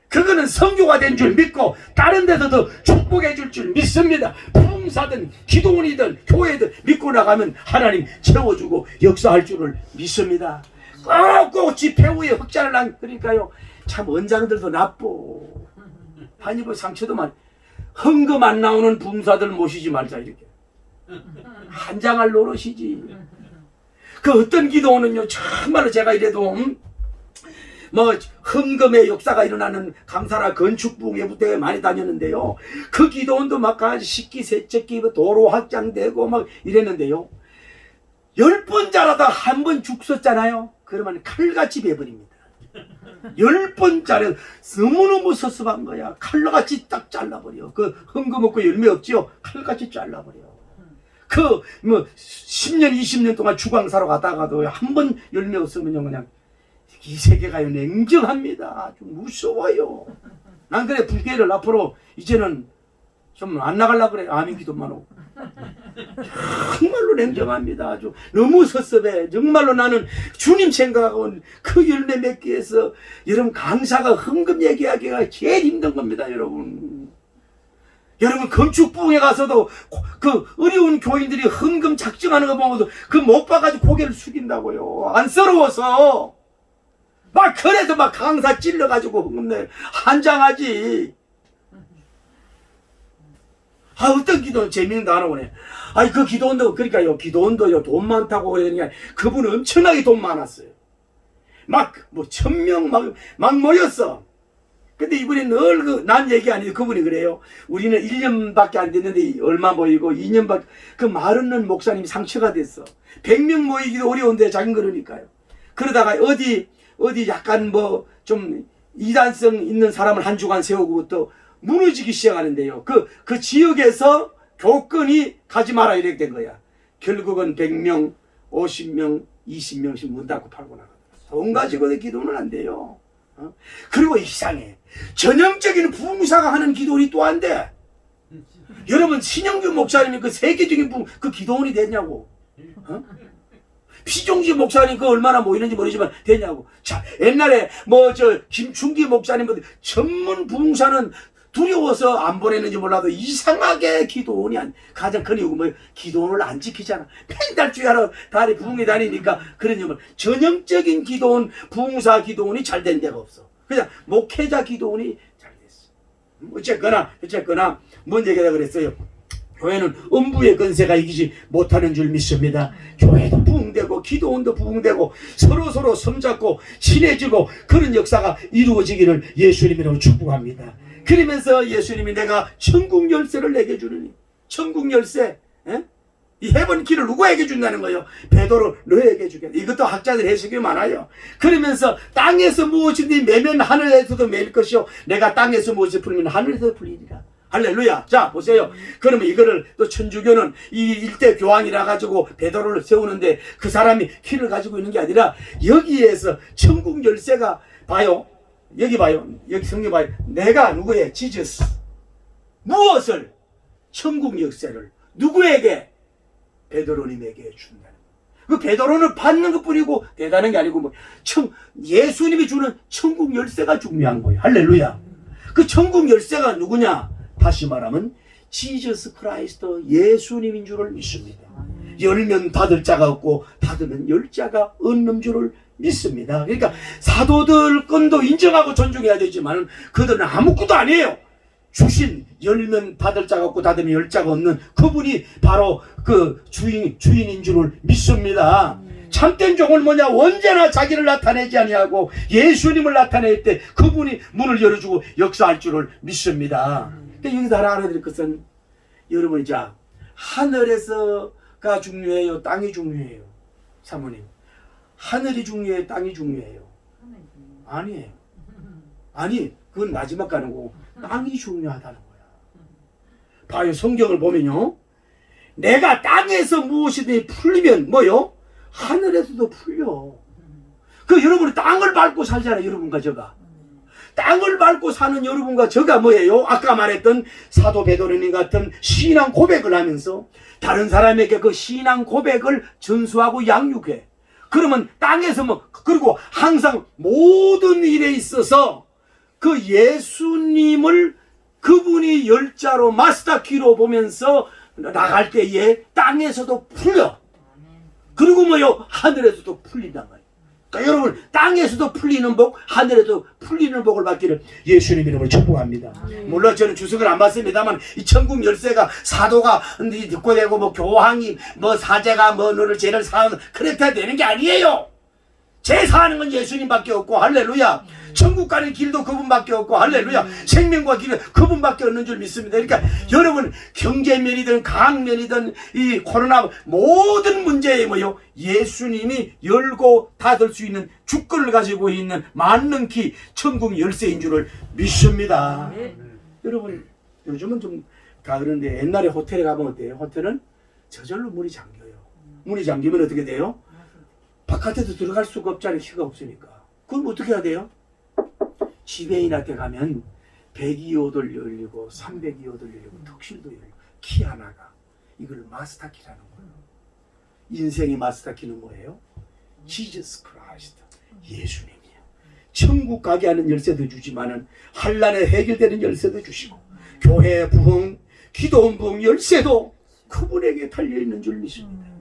그거는 선교가 된 줄 믿고 다른 데서도 축복해 줄 줄 믿습니다. 부흥사든 기도원이든 교회든 믿고 나가면 하나님 채워주고 역사할 줄을 믿습니다. 꼭 집회 후에 흑자를 난 그러니까요. 참 원장들도 나빠. 한입을 상처도 많이. 헌금 안 나오는 부흥사들 모시지 말자 이렇게. 한장할 노릇이지. 그 어떤 기도원은요 정말로 제가 이래도 뭐 헌금의 역사가 일어나는 강사나 건축 부흥회부터 많이 다녔는데요. 그 기도원도 막 식기 세척기 도로 확장되고 막 이랬는데요. 10번 잘하다 한 번 죽 썼잖아요. 그러면 칼같이 베버립니다. 10번 잘해 너무너무 섭섭한 거야. 칼같이 딱 잘라버려. 그 헌금 없고 열매 없지요. 칼같이 잘라버려. 그 뭐 10년 20년 동안 주광사로 가다가도 한 번 열매 없으면 그냥 이 세계가 냉정합니다. 아주 무서워요. 난 그래 불교를 앞으로 이제는 좀 안 나가려고 그래. 아멘 기도만 하고. 정말로 냉정합니다. 아주 너무 섭섭해. 정말로 나는 주님 생각하고 그 열매 맺기 위해서 여러분 강사가 헌금 얘기하기가 제일 힘든 겁니다. 여러분 건축 부흥에 가서도 그 어려운 교인들이 헌금 작정하는 거 보고도 그 못 봐가지고 고개를 숙인다고요. 안쓰러워서 막 그래서 막 강사 찔러가지고 헌금 내 한장하지. 아, 어떤 기도는 재미있는 거 하나 보네. 아니, 그 기도원도, 그러니까요, 기도원도요, 돈 많다고 그래야 되는 게 아니라 그분은 엄청나게 돈 많았어요. 막, 뭐, 1000명 막 모였어. 근데 이분이 늘 난 얘기 아니에요. 그분이 그래요. 우리는 1년밖에 안 됐는데 얼마 모이고 2년밖에, 그 말 없는 목사님이 상처가 됐어. 100명 모이기도 어려운데 자긴 그러니까요. 그러다가 어디 약간 뭐 좀 이단성 있는 사람을 한 주간 세우고 또 무너지기 시작하는데요. 그 지역에서 교권이 가지 마라 이렇게 된 거야. 결국은 100명, 50명, 20명씩 문 닫고 팔고 나가. 돈 가지고 기도는 안 돼요. 그리고 이상해. 전형적인 부흥사가 하는 기도원이 또 안 돼. 여러분, 신영규 목사님이 그 세계적인 그 기도원이 됐냐고. 피종지 목사님 그 얼마나 모이는지 모르지만 되냐고. 자, 옛날에 뭐 김충기 목사님 전문 부흥사는 두려워서 안 보냈는지 몰라도 이상하게 기도원이 가장 큰 이유가 뭐 기도원을 안 지키잖아. 맨날 주야로 다리 부흥에 다니니까 그러니 뭐 전형적인 기도원, 부흥사 기도원이 잘 된 데가 없어. 그냥 목회자 기도원이 잘 됐어. 어쨌거나 뭔 얘기다 그랬어요. 교회는 음부의 권세가 이기지 못하는 줄 믿습니다. 교회도 부흥되고 기도원도 부흥되고 서로 손잡고 친해지고 그런 역사가 이루어지기를 예수님이라고 축복합니다. 그러면서 예수님이 내가 천국 열쇠를 내게 주느니, 천국 열쇠, 이 해본 길을 누구에게 준다는 거예요? 베드로 너에게 주겠다. 이것도 학자들 해석이 많아요. 그러면서 땅에서 무엇이든지 매면 하늘에서도 매일 것이요 내가 땅에서 무엇을 풀면 하늘에서 풀리니라. 할렐루야. 자, 보세요. 그러면 이거를 또 천주교는 이 일대 교황이라 가지고 베드로를 세우는데 그 사람이 키를 가지고 있는 게 아니라 여기에서 천국 열쇠가 봐요. 여기 봐요. 여기 성경 봐요. 내가 누구의 지저스 무엇을 천국 열쇠를 누구에게? 베드로님에게 준다. 그 베드로는 받는 것뿐이고 대단한 게 아니고 뭐 예수님이 주는 천국 열쇠가 중요한 거예요. 할렐루야. 그 천국 열쇠가 누구냐? 다시 말하면 지저스 크라이스트 예수님인 줄을 믿습니다. 열면 닫을 자가 없고 닫으면 열 자가 없는 줄을 믿습니다. 그러니까 사도들 건도 인정하고 존중해야 되지만 그들은 아무것도 아니에요. 주신 열면 닫을 자가 없고 닫으면 열 자가 없는 그분이 바로 그 주인인 줄을 믿습니다. 참된 종은 뭐냐? 언제나 자기를 나타내지 아니하고 예수님을 나타낼 때 그분이 문을 열어주고 역사할 줄을 믿습니다. 근데 여기서 하나 알아드릴 것은 여러분, 자, 하늘에서가 중요해요? 땅이 중요해요? 사모님, 하늘이 중요해요? 땅이 중요해요? 아니에요. 아니, 그건 마지막 가는 거고 땅이 중요하다는 거야. 봐요. 성경을 보면요, 내가 땅에서 무엇이든지 풀리면 뭐요? 하늘에서도 풀려. 그 여러분이 땅을 밟고 살잖아요. 여러분과 저가 땅을 밟고 사는 여러분과 저가 뭐예요? 아까 말했던 사도 베드로님 같은 신앙 고백을 하면서 다른 사람에게 그 신앙 고백을 전수하고 양육해. 그러면 땅에서 뭐, 그리고 항상 모든 일에 있어서 그 예수님을 그분이 열자로 마스터키로 보면서 나갈 때에 땅에서도 풀려. 그리고 뭐요? 하늘에서도 풀린단 말이에요. 그러니까 여러분, 땅에서도 풀리는 복, 하늘에도 풀리는 복을 받기를 예수님 이름으로 축복합니다. 물론 저는 주석을 안 받습니다만 이 천국 열쇠가 사도가 듣고 되고 뭐 교황이 뭐 사제가 뭐 너를 죄를 사하는 그렇게 되는 게 아니에요. 죄 사하는 건 예수님밖에 없고 할렐루야. 천국 가는 길도 그분밖에 없고 할렐루야. 생명과 길은 그분밖에 없는 줄 믿습니다. 그러니까 여러분, 경제면이든 과학면이든 이 코로나 모든 문제에 뭐요? 예수님이 열고 닫을 수 있는 주권을 가지고 있는 만능 키 천국 열쇠인 줄을 믿습니다. 여러분, 요즘은 좀 그런데 옛날에 호텔에 가면 어때요? 호텔은 저절로 문이 잠겨요. 문이 잠기면 어떻게 돼요? 바깥에도 들어갈 수가 없잖아요. 키가 없으니까. 그럼 어떻게 해야 돼요? 지배인한테 가면 102호도 열리고 302호도 열리고 턱실도 열리고 키 하나가 이걸 마스터키라는 거예요. 인생의 마스터키는 뭐예요? 지저스 크라이스트 예수님이에요. 천국 가게 하는 열쇠도 주지만은 환난에 해결되는 열쇠도 주시고 교회 부흥, 기도원 부흥 열쇠도 그분에게 달려있는 줄 믿습니다.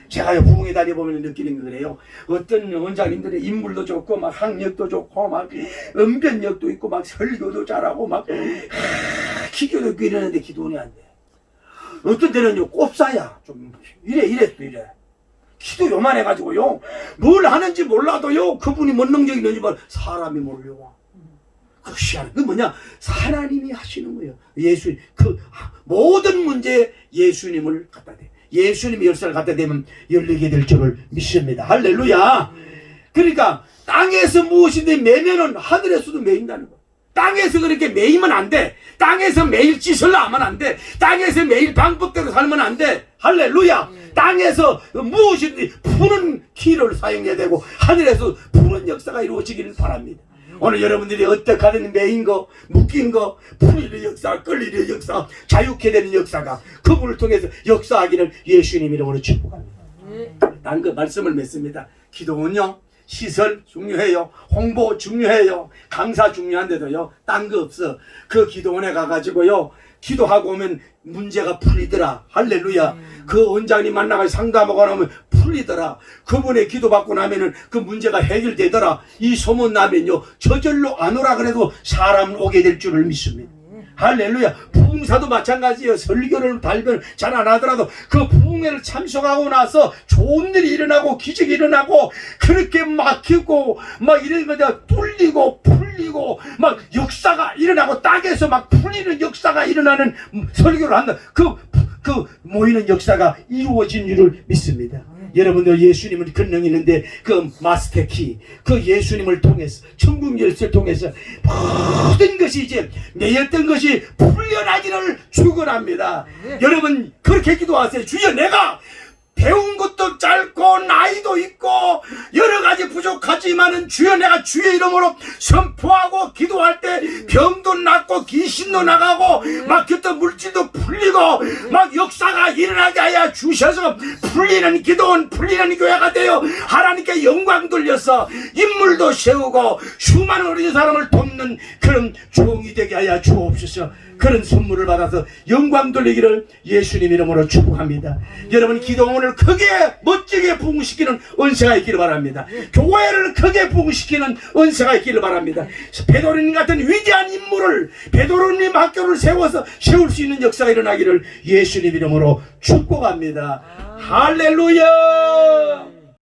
제가 부흥에 다녀보면 느끼는 게 그래요. 어떤 원장님들의 인물도 좋고 막 학력도 좋고 막 언변력도 있고 막 설교도 잘하고 막 기교도 있고 이러는데 기도원이 안 돼. 어떤 때는요 꼽사야 좀 이래 키도 요만해가지고요 뭘 하는지 몰라도요 그분이 뭔 능력이 있는지 말 사람이 몰려와. 그것이 그 뭐냐 하나님이 하시는 거예요. 예수 그 모든 문제에 예수님을 갖다 대. 예수님이 열쇠를 갖다 대면 열리게 될 줄을 믿습니다. 할렐루야. 그러니까 땅에서 무엇인데 매면은 하늘에서도 매인다는 거예요. 땅에서 그렇게 매이면 안 돼. 땅에서 매일 짓을 하면 안 돼. 땅에서 매일 방법대로 살면 안 돼. 할렐루야. 땅에서 무엇이든지 푸는 키를 사용해야 되고 하늘에서 푸는 역사가 이루어지기를 바랍니다. 오늘 여러분들이 어떻게 하든 매인 거, 묶인 거, 풀리는 역사, 끌리는 역사, 자유케 되는 역사가 그분을 통해서 역사하기를 예수님 이름으로 축복합니다. 난 그 말씀을 맺습니다. 기도는요 시설 중요해요. 홍보 중요해요. 강사 중요한데도요 딴 거 없어. 그 기도원에 가가지고요 기도하고 오면 문제가 풀리더라. 할렐루야. 그 원장님 만나서 상담하고 나면 풀리더라. 그분의 기도받고 나면은 그 문제가 해결되더라. 이 소문 나면요 저절로 안 오라 그래도 사람 오게 될 줄을 믿습니다. 할렐루야. 부흥사도 마찬가지예요. 설교를 달면 잘 안 하더라도 그 부흥회를 참석하고 나서 좋은 일이 일어나고 기적이 일어나고 그렇게 막히고 막 이런 거다 뚫리고 풀리고 막 역사가 일어나고 땅에서 막 풀리는 역사가 일어나는 설교를 한다. 그 모이는 역사가 이루어진 줄을 믿습니다. 여러분들 예수님은 권능이 있는데 그 마스터키 그 예수님을 통해서 천국 열쇠를 통해서 모든 것이 이제 매였던 것이 풀려나기를 축원합니다. 여러분 그렇게 기도하세요. 주여 내가 배운 것도 짧고 나이도 있고 여러 가지 부족하지만은 주여 내가 주의 이름으로 선포하고 기도할 때 병도 낫고 귀신도 나가고 막혔던 물질도 풀리고 막 역사가 일어나게 하여 주셔서 풀리는 기도원 풀리는 교회가 되어 하나님께 영광 돌려서 인물도 세우고 수많은 어린 사람을 돕는 그런 종이 되게 하여 주옵소서. 그런 선물을 받아서 영광 돌리기를 예수님 이름으로 축복합니다. 여러분 기도원을 크게 멋지게 부흥시키는 은혜가 있기를 바랍니다. 교회를 크게 부흥시키는 은혜가 있기를 바랍니다. 베드로님 같은 위대한 인물을 베드로님 학교를 세워서 세울 수 있는 역사가 일어나기를 예수님 이름으로 축복합니다. 할렐루야.